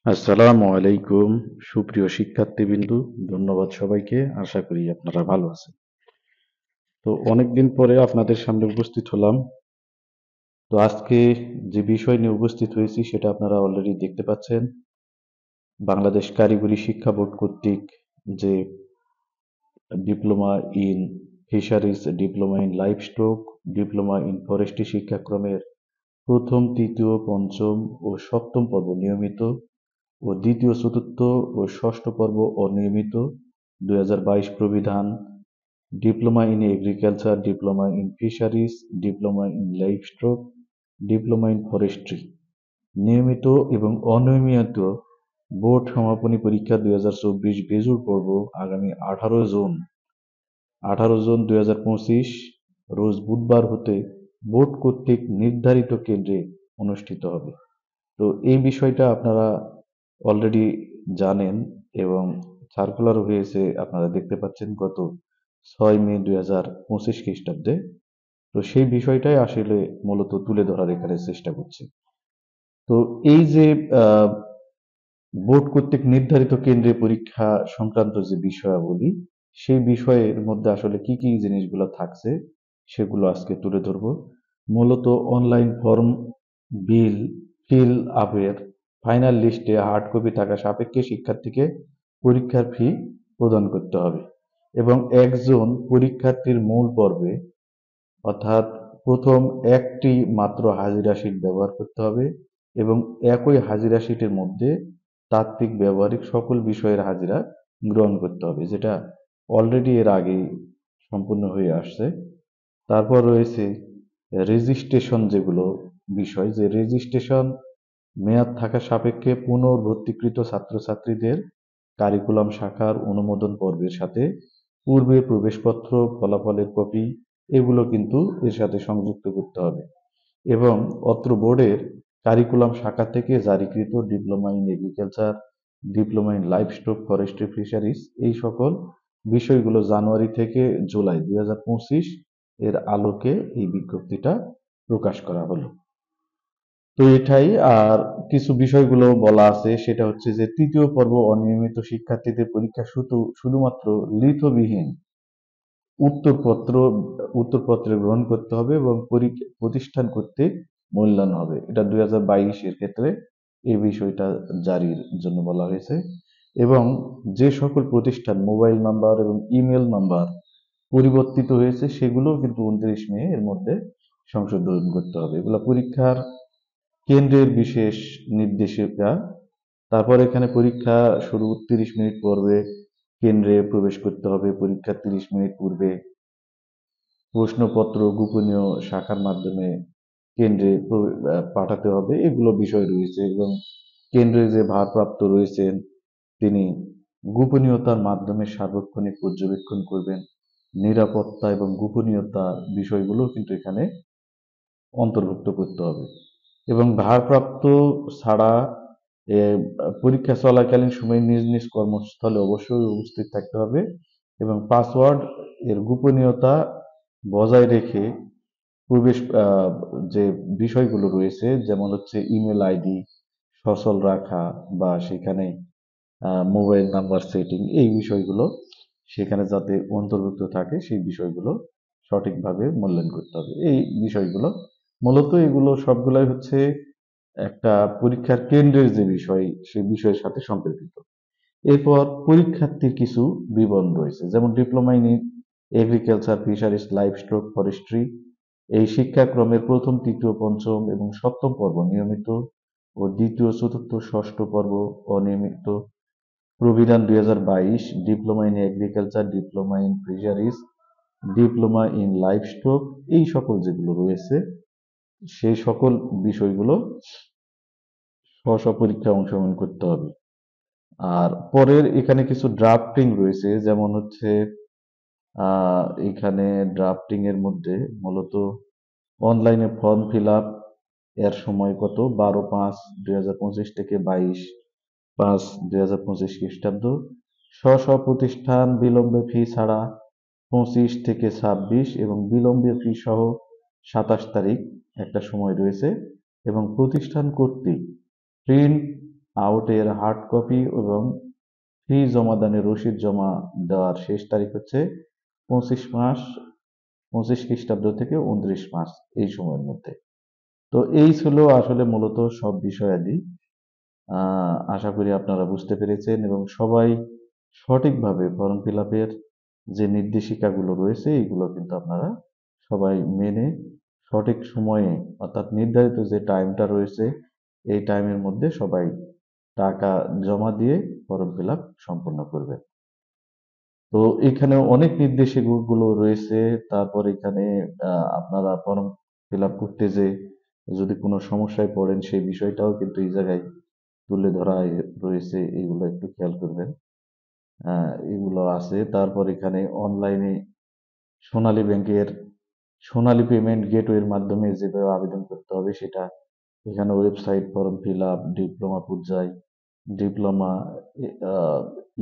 আসসালামু আলাইকুম সুপ্রিয় শিক্ষার্থীবৃন্দ, ধন্যবাদ সবাইকে। আশা করি আপনারা ভালো আছেন। তো অনেকদিন পরে আপনাদের সামনে উপস্থিত হলাম। তো আজকে যে বিষয় নিয়ে উপস্থিত হয়েছি সেটা আপনারা অলরেডি দেখতে পাচ্ছেন। বাংলাদেশ কারিগরি শিক্ষা বোর্ড কর্তৃক যে diploma in fisheries, diploma in livestock, diploma in forestry শিক্ষাক্রমের প্রথম, তৃতীয়, পঞ্চম ও সপ্তম পর্ব নিয়মিত ও দ্বিতীয়, চতুর্থ ও ষষ্ঠ পর্ব অনিয়মিত 2022 প্রবিধান, diploma in agriculture, diploma in fisheries, diploma in livestock, diploma in forestry নিয়মিত এবং অনিয়মিত বোর্ড সমাপনী পরীক্ষা 2024 বেজোড় পর্ব আগামী 18 জুন 2025 রোজ বুধবার হতে বোর্ড কর্তৃক নির্ধারিত কেন্দ্রে অনুষ্ঠিত হবে। তো এই বিষয়টা আপনারা অলরেডি জানেন এবং সার্কুলার হয়েছে, আপনারা দেখতে পাচ্ছেন গত 6 মে 2025 খ্রিস্টাব্দে। তো সেই বিষয়টাই আসলে মূলত তুলে ধরার এখানে চেষ্টা করছি। তো এই যে আহ, বোর্ড কর্তৃক নির্ধারিত কেন্দ্রে পরীক্ষা সংক্রান্ত যে বিষয়াবলী, সেই বিষয়ের মধ্যে আসলে কি কি জিনিসগুলো থাকছে সেগুলো আজকে তুলে ধরবো। মূলত অনলাইন ফর্ম বিল ফিল আপের ফাইনাল লিস্টে হার্ড কপি থাকা সাপেক্ষে শিক্ষার্থীকে পরীক্ষার ফি প্রদান করতে হবে এবং একজন পরীক্ষার্থীর মূল পর্বে, অর্থাৎ প্রথম একটি মাত্র হাজিরা শীট ব্যবহার করতে হবে এবং একই হাজিরা শীটের মধ্যে তাত্ত্বিক ব্যবহারিক সকল বিষয়ের হাজিরা গ্রহণ করতে হবে, যেটা অলরেডি এর আগেই সম্পূর্ণ হয়ে আসছে। তারপর রয়েছে রেজিস্ট্রেশন, যেগুলো বিষয়, যে রেজিস্ট্রেশন মেয়াদ থাকা সাপেক্ষে পুনর্ভর্তিকৃত ছাত্রছাত্রীদের কারিকুলাম শাখার অনুমোদন পর্বের সাথে পূর্বের প্রবেশপত্র, ফলাফলের কপি, এগুলো কিন্তু এর সাথে সংযুক্ত করতে হবে এবং অত্র বোর্ডের কারিকুলাম শাখা থেকে জারিকৃত diploma in agriculture, diploma in livestock, forestry, fisheries, এই সকল বিষয়গুলো জানুয়ারি থেকে জুলাই 2025 এর আলোকে এই বিজ্ঞপ্তিটা প্রকাশ করা হলো। তো এটাই। আর কিছু বিষয়গুলো বলা আছে, সেটা হচ্ছে যে তৃতীয় পর্ব অনিয়মিত শিক্ষার্থীদের পরীক্ষা শুধুমাত্র লিখিতবিহীন উত্তরপত্র উত্তরপত্রে গ্রহণ করতে হবে এবং প্রতিষ্ঠান কর্তৃক মূল্যায়ন হবে। এটা 2022 এর ক্ষেত্রে এই বিষয়টা জারির জন্য বলা হয়েছে। এবং যে সকল প্রতিষ্ঠান মোবাইল নাম্বার এবং ইমেল নাম্বার পরিবর্তিত হয়েছে সেগুলো কিন্তু 29 মে এর মধ্যে সংশোধন করতে হবে। এগুলো পরীক্ষার কেন্দ্রের বিশেষ নির্দেশিকা। তারপর এখানে পরীক্ষা শুরু 30 মিনিট পূর্বে কেন্দ্রে প্রবেশ করতে হবে, পরীক্ষার 30 মিনিট পূর্বে প্রশ্নপত্র গোপনীয় শাখার মাধ্যমে কেন্দ্রে পাঠাতে হবে, এগুলো বিষয় রয়েছে। এবং কেন্দ্রে যে ভারপ্রাপ্ত রয়েছেন তিনি গোপনীয়তার মাধ্যমে সার্বক্ষণিক পর্যবেক্ষণ করবেন। নিরাপত্তা এবং গোপনীয়তা বিষয়গুলো কিন্তু এখানে অন্তর্ভুক্ত করতে হবে। এবং ভারপ্রাপ্ত ছাড়া এ, পরীক্ষা চলাকালীন সময়ে নিজ নিজ কর্মস্থলে অবশ্যই উপস্থিত থাকতে হবে এবং পাসওয়ার্ড এর গোপনীয়তা বজায় রেখে প্রবেশ যে বিষয়গুলো রয়েছে, যেমন হচ্ছে ইমেল আইডি সচল রাখা বা সেখানে মোবাইল নাম্বার সেটিং, এই বিষয়গুলো সেখানে যাতে অন্তর্ভুক্ত থাকে সেই বিষয়গুলো সঠিকভাবে মূল্যায়ন করতে হবে। এই বিষয়গুলো মূলত এগুলো সবগুলাই হচ্ছে একটা পরীক্ষার কেন্দ্রের যে বিষয় সেই বিষয়ের সাথে সম্পর্কিত। এরপর পরীক্ষার্থীর কিছু বিবরণ রয়েছে, যেমন diploma in agriculture, fisheries, livestock, forestry এই শিক্ষাক্রমের প্রথম, তৃতীয়, পঞ্চম এবং সপ্তম পর্ব নিয়মিত ও দ্বিতীয়, চতুর্থ, ষষ্ঠ পর্ব অনিয়মিত প্রবিধান 2022, diploma in agriculture, diploma in fisheries, diploma in livestock, এই সকল যেগুলো রয়েছে সেই সকল বিষয়গুলো স্ব পরীক্ষায় অংশগ্রহণ করতে হবে। আর পরের এখানে কিছু ড্রাফটিং রয়েছে, যেমন হচ্ছে এখানে ড্রাফটিং এর মধ্যে মূলত অনলাইনে ফর্ম ফিল আপ এর সময় কত, 12/5/2025 থেকে 22/5/2025 খ্রিস্টাব্দ। স্ব প্রতিষ্ঠান বিলম্বে ফি ছাড়া 25 থেকে 26 এবং বিলম্বে ফি সহ 27 তারিখ একটা সময় রয়েছে এবং প্রতিষ্ঠান কর্তৃক প্রিন্ট আউটের হার্ড কপি এবং ফি জমাদানের রসিদ জমা দেওয়ার শেষ তারিখ হচ্ছে 25 মাস, 25 খ্রিস্টাব্দ থেকে 29 মাস, এই সময়ের মধ্যে। তো এই ছিল আসলে মূলত সব বিষয়াদি। আশা করি আপনারা বুঝতে পেরেছেন এবং সবাই সঠিকভাবে ফর্ম ফিল আপের যে নির্দেশিকাগুলো রয়েছে এইগুলো কিন্তু আপনারা সবাই মেনে সঠিক সময়ে, অর্থাৎ নির্ধারিত যে টাইমটা রয়েছে এই টাইমের মধ্যে সবাই টাকা জমা দিয়ে ফর্ম ফিল আপ সম্পূর্ণ করবেন। তো এখানে অনেক নির্দেশিকাগুলো রয়েছে। তারপর এখানে আপনারা ফর্ম ফিল আপ করতে যে যদি কোনো সমস্যায় পড়েন সেই বিষয়টাও কিন্তু এই জায়গায় তুলে ধরা রয়েছে, এগুলো একটু খেয়াল করবেন। এগুলো আছে। তারপর এখানে অনলাইনে সোনালী ব্যাংকের সোনালী পেমেন্ট গেটওয়ের মাধ্যমে যেভাবে আবেদন করতে হবে সেটা এখানে website, form fill up, diploma পর্যায়, diploma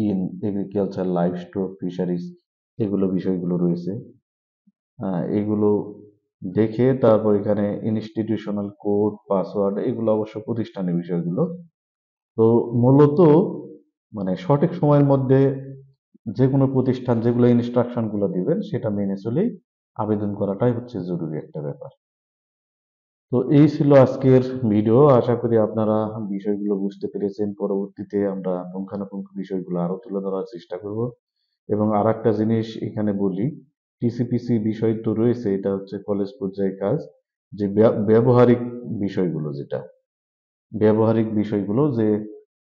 in agriculture, livestock, fisheries, এগুলো বিষয়গুলো রয়েছে। এগুলো দেখে তারপর এখানে ইনস্টিটিউশনাল কোড, পাসওয়ার্ড, এগুলো অবশ্য প্রতিষ্ঠানের বিষয়গুলো। তো মূলত মানে সঠিক সময়ের মধ্যে যে কোনো প্রতিষ্ঠান যেগুলো ইনস্ট্রাকশন গুলো দিবেন সেটা মেনে চলেই আবেদন করাটাই হচ্ছে জরুরি একটা ব্যাপার। তো এই ছিল আজকের ভিডিও। আশা করি আপনারা বিষয়গুলো বুঝতে পেরেছেন। পরবর্তীতে আমরা পুঙ্খানুপুঙ্খ বিষয়গুলো আরো তুলে ধরার চেষ্টা করব। এবং আর একটা জিনিস এখানে বলি, টিসিপিসি বিষয় তো রয়েছে, এটা হচ্ছে কলেজ পর্যায়ে কাজ। যে ব্যবহারিক বিষয়গুলো, যেটা ব্যবহারিক বিষয়গুলো যে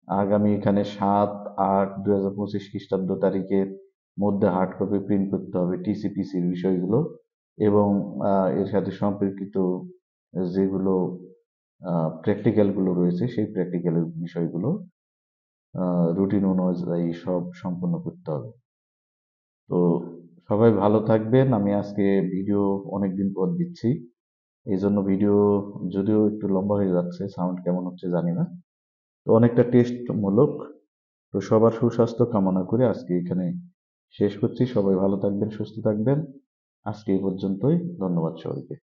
আগামী এখানে 7/8/2025 তারিখের মধ্যে হার্ড কপি প্রিন্ট করতে হবে টিসিপিসির বিষয়গুলো, এবং এর সাথে সম্পর্কিত যেগুলো প্র্যাকটিক্যাল গুলো রয়েছে সেই প্র্যাকটিক্যালের বিষয়গুলো রুটিন অনুযায়ী সব সম্পন্ন করতে হবে। তো সবাই ভালো থাকবেন। আমি আজকে ভিডিও অনেকদিন পর দিচ্ছি, এই জন্য ভিডিও যদিও একটু লম্বা হয়ে যাচ্ছে, সাউন্ড কেমন হচ্ছে জানি না। তো অনেকটা টেস্ট মূলক। তো সবার সুস্বাস্থ্য কামনা করে আজকে এখানে শেষ করছি। সবাই ভালো থাকবেন, সুস্থ থাকবেন। আজকে এই পর্যন্তই। ধন্যবাদ সবাইকে।